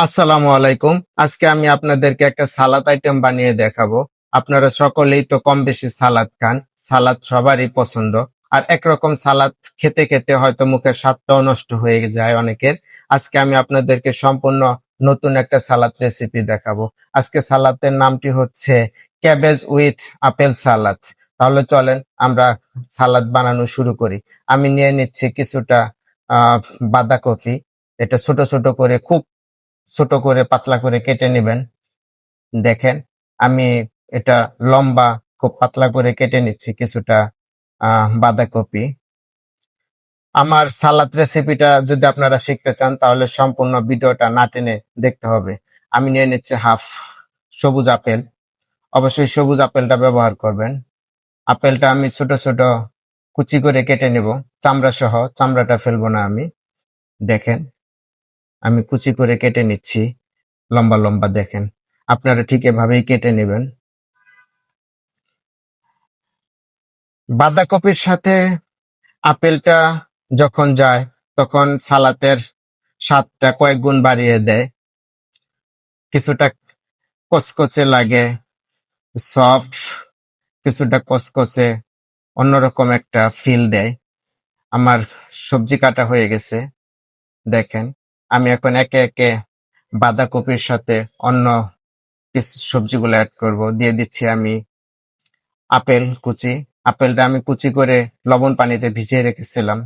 আসসালামু আলাইকুম। আজকে আমি আপনাদেরকে একটা সালাদ আইটেম বানিয়ে দেখাবো। আপনারা সকলেই তো কম বেশি সালাদ খান। সালাদ সবারই পছন্দ। আর একরকম সালাদ খেতে খেতে হয়তো মুখের স্বাদটাও নষ্ট হয়ে যায় অনেকের। আজকে আমি আপনাদেরকে সম্পূর্ণ নতুন একটা সালাদ রেসিপি দেখাবো। আজকে সালাদের নামটি হচ্ছে ক্যাবেজ উইথ আপেল সালাদ। তাহলে চলেন আমরা সালাদ বানানো শুরু করি। আমি নিয়ে নিচ্ছি কিছুটা আহ বাঁধাকপি। এটা ছোট ছোট করে খুব ছোট করে পাতলা করে কেটে নেবেন। দেখেন আমি এটা লম্বা খুব পাতলা করে কেটে নিচ্ছি কিছুটা বাঁধাকপি। আমার সালাদ রেসিপিটা যদি আপনারা শিখতে চান তাহলে সম্পূর্ণ ভিডিওটা না টেনে দেখতে হবে। আমি নিয়ে নিচ্ছি হাফ সবুজ আপেল। অবশ্যই সবুজ আপেলটা ব্যবহার করবেন। আপেলটা আমি ছোট ছোট কুচি করে কেটে নেব, চামড়া সহ। চামড়াটা ফেলবো না আমি। দেখেন আমি কুচি করে কেটে নিচ্ছি লম্বা লম্বা। দেখেন আপনারা ঠিক এভাবেই কেটে নেবেন। বাঁধাকপির সাথে আপেলটা যখন যায় তখন সালাতের স্বাদটা কয়েক গুণ বাড়িয়ে দেয়। কিছুটা কচকচে লাগে, সফট, কিছুটা কচকচে, অন্যরকম একটা ফিল দেয়। আমার সবজি কাটা হয়ে গেছে। দেখেন আমি এখন একে একে বাঁধাকপির সাথে অন্য কিছু সবজিগুলো অ্যাড করব। দিয়ে দিচ্ছি আমি আপেল কুচি। আপেলটা আমি কুচি করে লবণ পানিতে ভিজিয়ে রেখেছিলাম।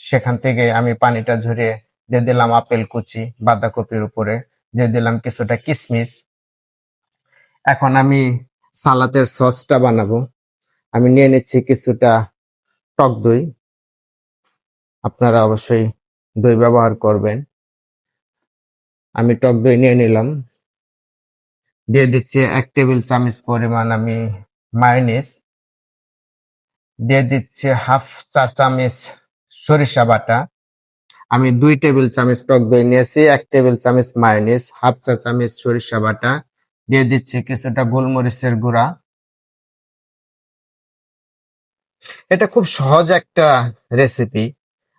সেখান থেকে আমি পানিটা ঝরিয়ে দিয়ে দিলাম আপেল কুচি বাঁধাকপির উপরে। দিয়ে দিলাম কিছুটা কিশমিশ। এখন আমি সালাদের সসটা বানাবো। আমি নিয়ে নিচ্ছি কিছুটা টক দই। আপনারা অবশ্যই দই ব্যবহার করবেন। আমি টক দই নিয়ে নিলাম। দিয়ে দিচ্ছি 1 টেবিল চামচ পরিমাণ আমি মায়োনিজ। দিয়ে দিচ্ছি হাফ চা চামচ সরিষা বাটা। আমি 2 টেবিল চামচ টক দই নিয়েছি, 1 টেবিল চামচ মায়োনিজ, হাফ চা চামচ সরিষা বাটা। দিয়ে দিচ্ছি কিছুটা গোলমরিচের গুঁড়া। এটা খুব সহজ একটা রেসিপি।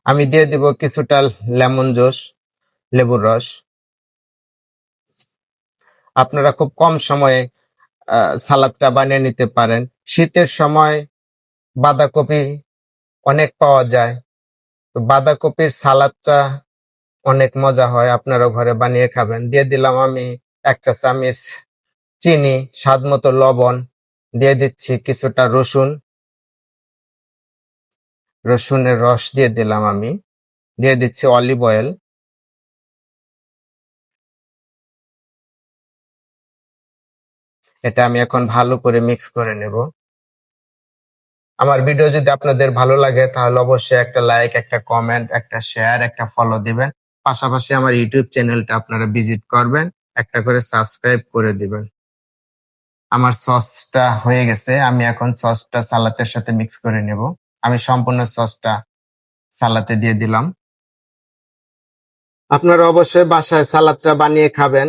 আমি দিয়ে দিব কিছুটা লেমন জুস, লেবুর রস। আপনারা খুব কম সময়ে সালাদটা বানিয়ে নিতে পারেন। শীতের সময় বাঁধাকপি অনেক পাওয়া যায়। তো বাঁধাকপির সালাদটা অনেক মজা হয়। আপনারা ঘরে বানিয়ে খাবেন। দিয়ে দিলাম আমি 1 চা চামচ চিনি, স্বাদ মতো লবণ। দিয়ে দিচ্ছি কিছুটা রসুন, রসুনের রস দিয়ে দিলাম আমি। দিয়ে দিচ্ছি অলিভ অয়েল। এটা আমি এখন ভালো করে মিক্স করে নেব। আমার ভিডিও যদি আপনাদের ভালো লাগে তাহলে অবশ্যই একটা লাইক, একটা কমেন্ট, একটা শেয়ার, একটা ফলো দিবেন। পাশাপাশি আমার ইউটিউব চ্যানেলটা আপনারা ভিজিট করবেন, একটা করে সাবস্ক্রাইব করে দিবেন। আমার সসটা হয়ে গেছে। আমি এখন সসটা সালাদের সাথে মিক্স করে নেব। আমি সম্পূর্ণ সসটা সালাতে দিয়ে দিলাম। আপনারা অবশ্যই বাসায় সালাদটা বানিয়ে খাবেন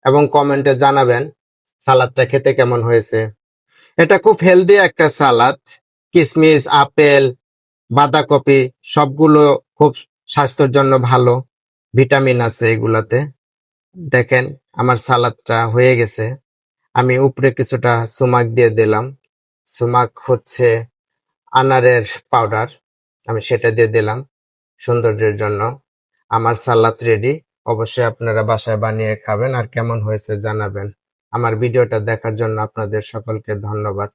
এবং কমেন্টে জানাবেন সালাদটা খেতে কেমন হয়েছে। এটা খুব হেলদি একটা সালাদ। কিশমিশ, আপেল, বাঁধাকপি সবগুলো খুব স্বাস্থ্যের জন্য ভালো। ভিটামিন আছে এগুলাতে। দেখেন আমার সালাদটা হয়ে গেছে। আমি উপরে কিছুটা সুমাক দিয়ে দিলাম। সুমাক হচ্ছে আনারের পাউডার। আমি সেটা দিয়ে দিলাম সৌন্দর্যের জন্য। আমার সালাদ রেডি। অবশ্যই আপনারা বাসায় বানিয়ে খাবেন আর কেমন হয়েছে জানাবেন। আমার ভিডিওটা দেখার জন্য আপনাদের সকলকে ধন্যবাদ।